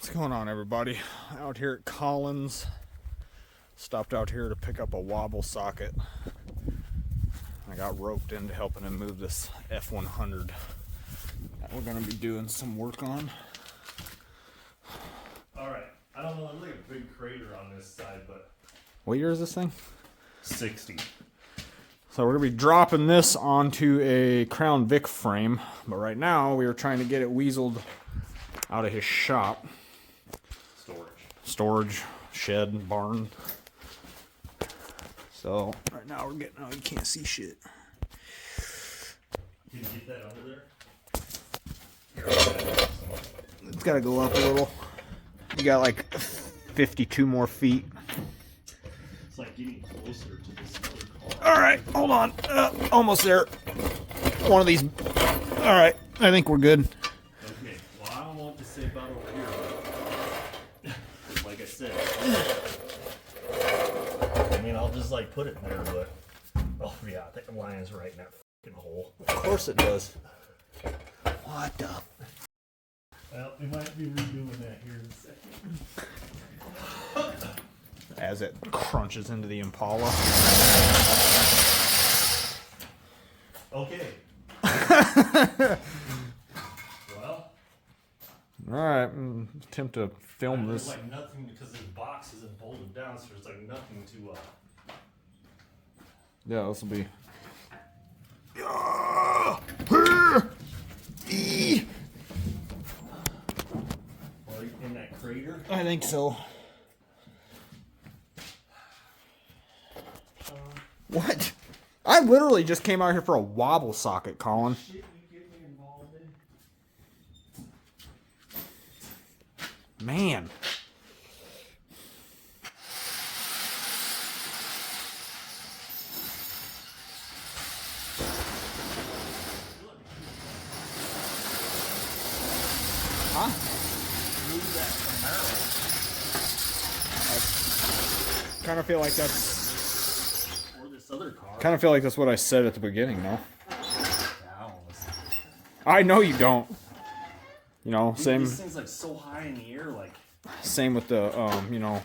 What's going on, everybody? Out here at Collins. Stopped out here to pick up a wobble socket. I got roped into helping him move this F100 that we're going to be doing some work on. Alright, I don't know, there's like a big crater on this side, but... What year is this thing? 60. So we're going to be dropping this onto a Crown Vic frame, but right now we were trying to get it weaseled out of his shop. Storage, shed, barn. So right now we're getting, oh, you can't see shit. Can you get that under there? It's got to go up a little. You got like 52 more feet. It's like getting closer to this other car. All right, hold on. Almost there. One of these. All right, I think we're good. Okay, well, I don't know what to say about over here. Like I said, I mean, I'll just like put it there, but oh yeah, that lion's right in that fucking hole. Of course it does. What the? Well, we might be redoing that here in a second. As it crunches into the Impala. Okay. Well. All right, attempt to film there's this. like nothing because this box isn't bolted down, so there's like nothing to. Yeah, this will be. Right in that crater. I think so. What? I literally just came out here for a wobble socket, Colin. Shit, you get me involved in. Man. Huh? Move that Camaro. I kind of feel like that's. Or this other car. Kind of feel like that's what I said at the beginning, though. I know you don't. You know, Dude, same. This thing's like so high in the air, like. Same with the, you know,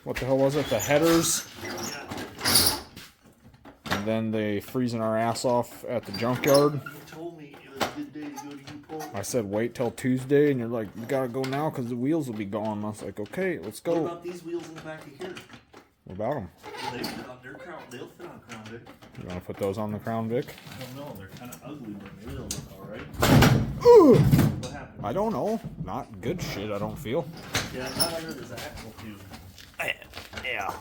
what the hell was it? The headers. Yeah. And then they freezing our ass off at the junkyard. You told me it was a good day to go to U-Pole. I said wait till Tuesday, and you're like, you gotta go now because the wheels will be gone. I was like, okay, let's go. What about these wheels in the back of here? What about them? They fit on their crown. They'll fit on Crown Vic. You want to put those on the Crown Vic? I don't know. They're kind of ugly, but maybe they'll look all right. Ooh. What happened? I don't know. Not good shit, I don't feel. Yeah, not under this axle tube. Yeah.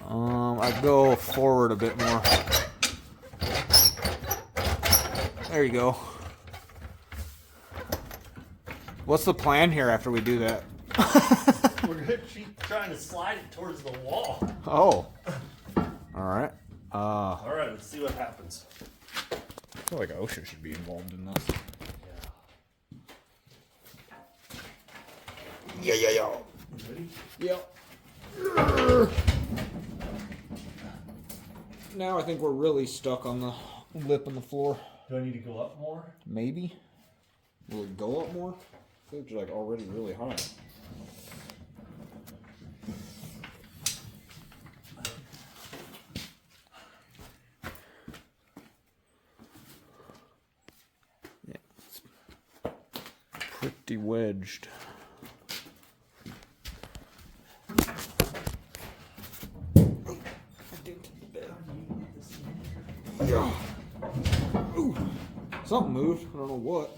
I'd go forward a bit more. There you go. What's the plan here after we do that? We're gonna keep trying to slide it towards the wall. Oh. Alright. All right, let's see what happens. I feel like OSHA should be involved in this. Yeah. You ready? Yep. Now I think we're really stuck on the lip on the floor. Do I need to go up more? Maybe. Will it go up more? I feel like you're like already really high. Yeah, it's pretty wedged. Yeah. Ooh. Something moved. I don't know what.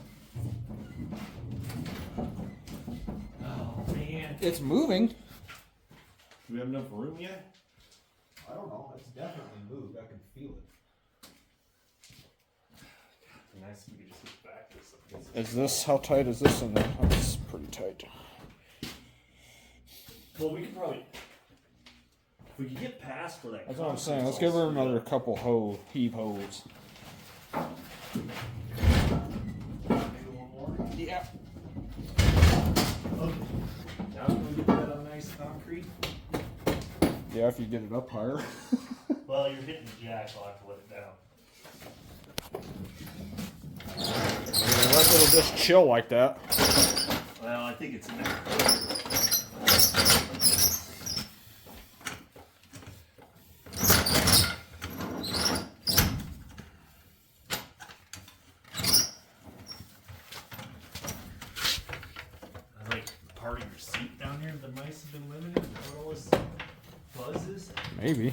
Oh man. It's moving. Do we have enough room yet? I don't know. It's definitely moved. I can feel it. It'd be nice if we could just get back to something. Is this, how tight is this in there? That's pretty tight. Well, we could probably. If we could get past where that. That's what I'm saying. Let's give her another couple heave hoes. Maybe one more. Yeah. Okay. Now can we get that on nice concrete? Yeah, if you get it up higher. Well, you're hitting the jack, I'll have to let it down. Let's it'll just chill like that. Well, I think it's in there. I like part of your seat down here. The mice have been living in. What all this buzz is? Maybe.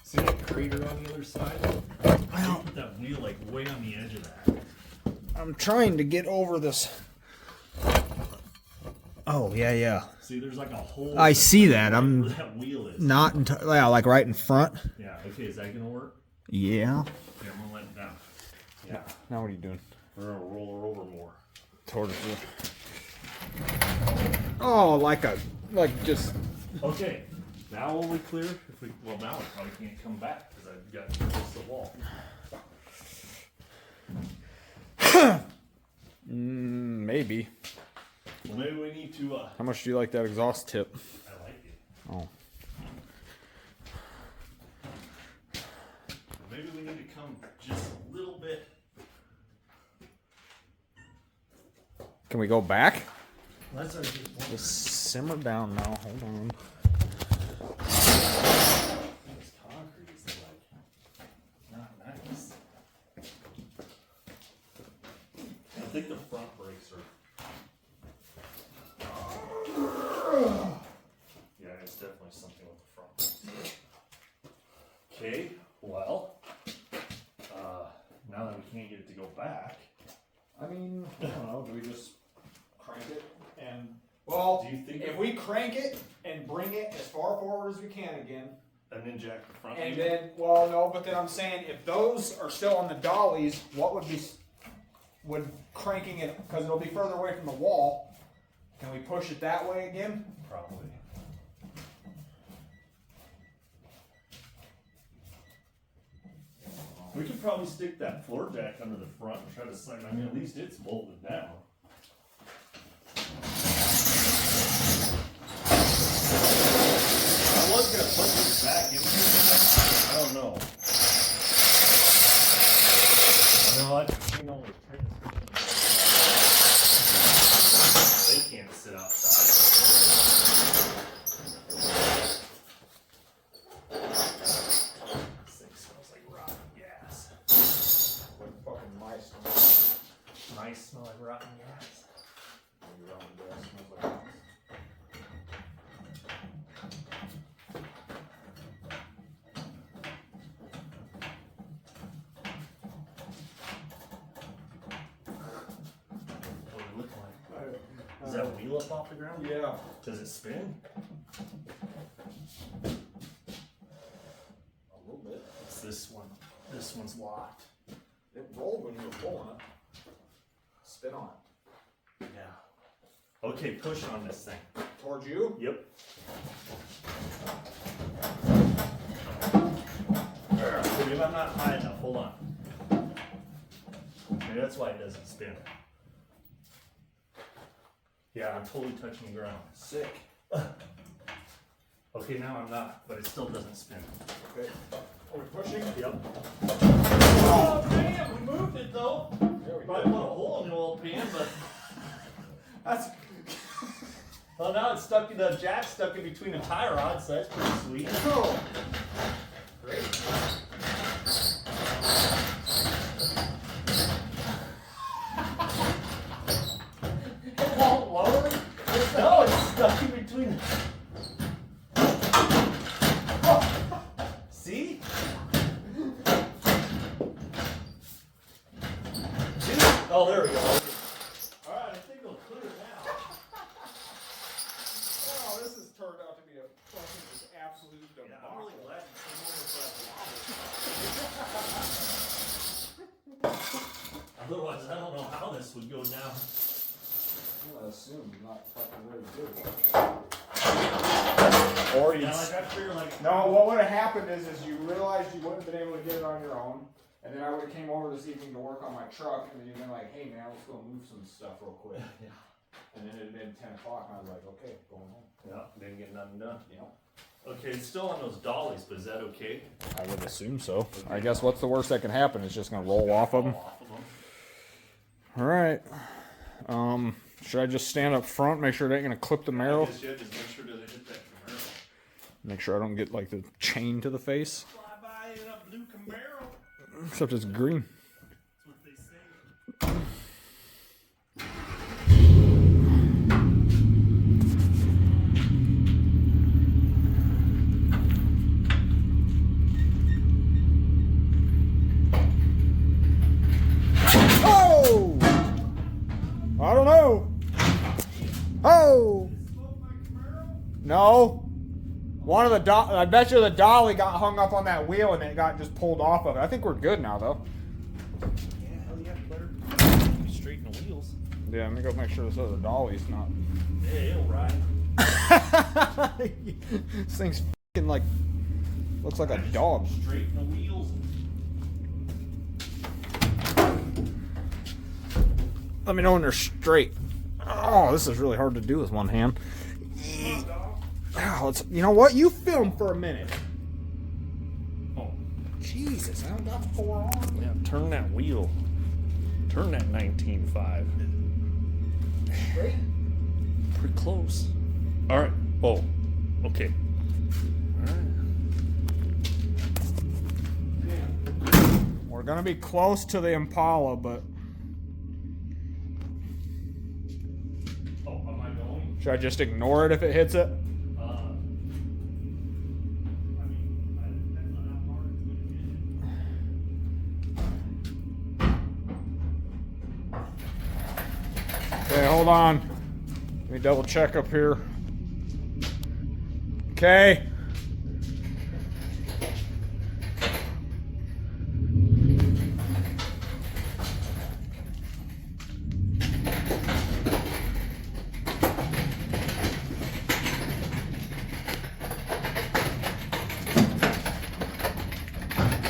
See that crater on the other side? I put that wheel like way on the edge of that. I'm trying to get over this. Oh, yeah. See, there's like a hole. I see that. Where I'm that wheel is. not entirely, yeah, like right in front. Yeah. Okay. Is that gonna work? Yeah. Yeah. I'm gonna let it down. Yeah. Now what are you doing? We're gonna roll her over more. Towards you. Oh, like just. Okay. Now will we clear? If we now we probably can't come back because I've got close to the wall. Maybe. Well, maybe we need to. How much do you like that exhaust tip? I like it. Oh. Maybe we need to come just a little bit. Can we go back? That's our good point. Just simmer down now. Hold on. This concrete is like not nice. I think the front brakes are. Yeah, it's definitely something with the front brakes. Okay, well, now that we can't get it to go back, I mean, I don't know. Do we just crank it and? Well, do you think if we crank it and bring it as far forward as we can again, and then jack the front? and wheel? then, well, no, but then I'm saying if those are still on the dollies, what would cranking it, because it'll be further away from the wall, can we push it that way again? Probably. We could probably stick that floor jack under the front and try to slide. I mean, at least it's bolted down. I was gonna put this back in here, but I don't know. You know what? You know, they can't sit outside. This thing smells like rotten gas. Like fucking mice. Mice smell like rotten gas. What does it look like? Is that wheel up off the ground? Yeah. Does it spin? A little bit. It's this one. This one's locked. It rolled when you were pulling it. Spin on it. Yeah. Okay, push on this thing. Towards you? Yep. Maybe I'm not high enough. Hold on. Maybe that's why it doesn't spin. Yeah, I'm totally touching the ground. Sick. Okay, now I'm not, but it still doesn't spin. Okay. Are we pushing? Yep. Oh, damn, we moved it though. There we Probably go. put a hole in the oil pan, but That's. well, now it's stuck in the jack stuck in between the tie rods, so that's pretty sweet. Oh. Great. It won't lower. No, it's stuck in between. See? Dude. Oh, there we go. Alright, I think it'll clear now. Oh, this has turned out to be a fucking just absolute debacle. Yeah, I'm really glad you came over for that. Otherwise, I don't know how this would go down. I assume you're not fucking ready to do it. Or you like I figure like No, what would have happened is you realized you wouldn't have been able to get it on your own, and then I would have came over this evening to work on my truck, and then you've been like, hey man, let's go move some stuff real quick. yeah. And then it had been 10 o'clock, and I was like, okay, going home. Yeah, didn't get nothing done. Yeah. Okay, it's still on those dollies, but is that okay? I would assume so. Okay. I guess what's the worst that can happen? It's just gonna roll off of them. All right. Should I just stand up front, make sure it ain't gonna clip the marrow? I guess, yeah, just make sure it doesn't hit that Camaro. Make sure I don't get like the chain to the face. Fly by in a blue Camaro. Except it's green. That's what they say. Oh! I don't know. Oh! No. One of the I bet you the dolly got hung up on that wheel and it got just pulled off of it. I think we're good now though. Yeah, hell yeah, better straighten the wheels. Yeah, let me go make sure this other dolly's not. Yeah, it'll ride. This thing's fucking like, looks like a dog. Straighten the wheels. Let me know when they're straight. Oh, this is really hard to do with one hand. Oh, you know what? You film for a minute. Oh, Jesus, I don't got 4 on. yeah, turn that wheel. Turn that 19.5. Straight? Pretty close. All right. Oh, okay. All right. We're gonna be close to the Impala, but Oh, am I going? should I just ignore it if it hits it? Depends on how hard it's going to hit. Okay, hold on. Let me double check up here. Okay.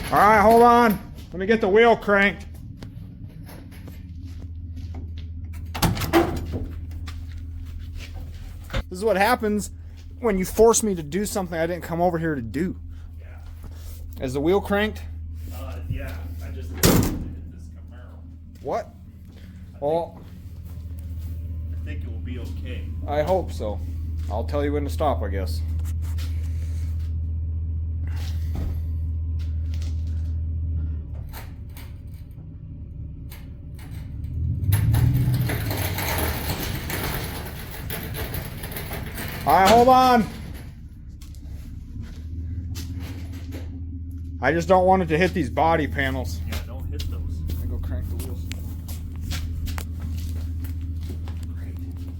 All right, hold on. Let me get the wheel cranked. This is what happens when you force me to do something I didn't come over here to do. Yeah. Is the wheel cranked? Yeah. I just hit this Camaro. What? Well, I think it will be okay. I hope so. I'll tell you when to stop, I guess. All right, hold on. I just don't want it to hit these body panels. Yeah, don't hit those. Let me go crank the wheels.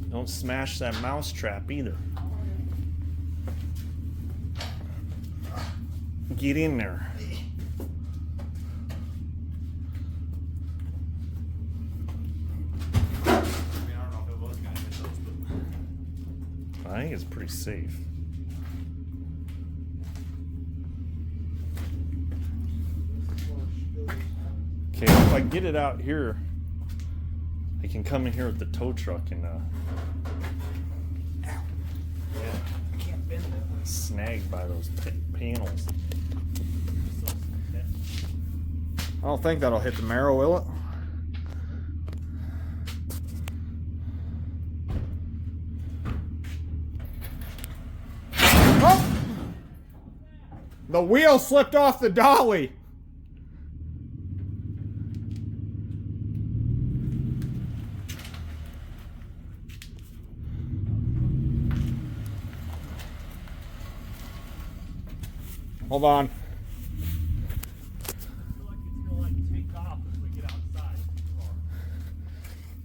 Don't smash that mouse trap either. Get in there. I think it's pretty safe. Okay, if I get it out here, I can come in here with the tow truck and yeah, I can't bend it. snagged by those panels. I don't think that'll hit the marrow, will it? Oh! The wheel slipped off the dolly. Hold on.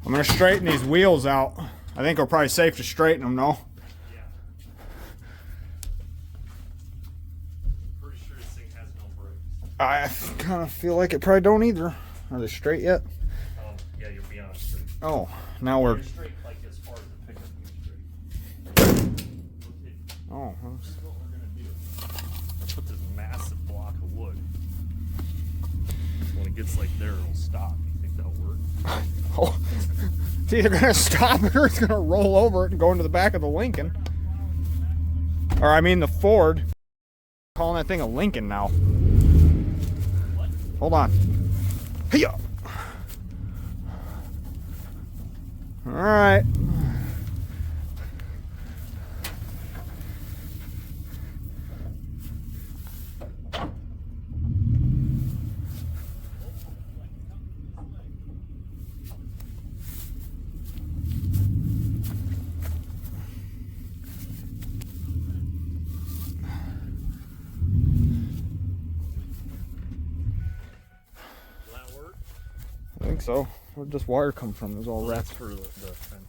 I'm gonna straighten these wheels out. I think we're probably safe to straighten them, no? Yeah. Pretty sure this thing has no brakes. I kind of feel like it probably don't either. Are they straight yet? Yeah, you're beyond straight. Oh, now we're. You're straight like as far as the pickup is straight. Okay, Oh, this is what we're gonna do. I'll put this massive block of wood. When it gets like there, it'll stop. You think that'll work? Oh, it's either gonna stop it or it's gonna roll over it and go into the back of the Lincoln. Or I mean the Ford. Calling that thing a Lincoln now. What? Hold on. Hiya! Alright. I think so. Where'd this wire come from? It was all wrapped through the fence.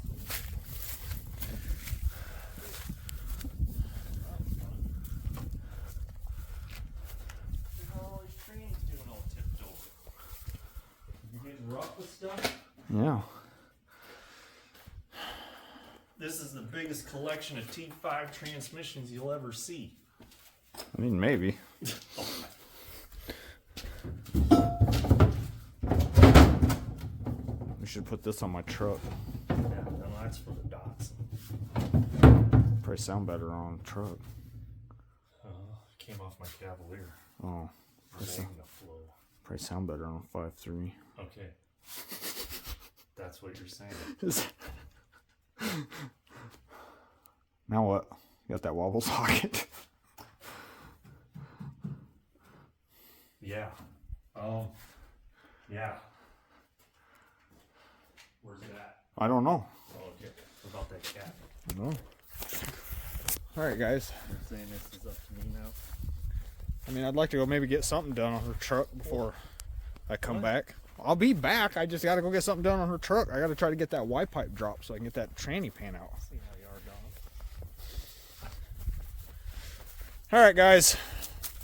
All these trains doing all tipped over. You getting rough with stuff? Yeah. This is the biggest collection of T5 transmissions you'll ever see. I mean, maybe. We should put this on my truck. Yeah, no, that's for the dots. Probably sound better on a truck. Came off my Cavalier. Oh. Removing the flow. Probably sound better on a 5.3. Okay. That's what you're saying. Now what? You got that wobble socket? Yeah. Yeah. Where's it at? I don't know. Oh, okay. What about that cat? No. Alright, guys. You're saying this is up to me now? I mean, I'd like to go maybe get something done on her truck before I come What? back. I'll be back. I just got to go get something done on her truck. I got to try to get that Y pipe dropped so I can get that tranny pan out. See how you are, dog. Alright, guys.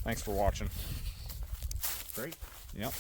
Thanks for watching. Great. Yep.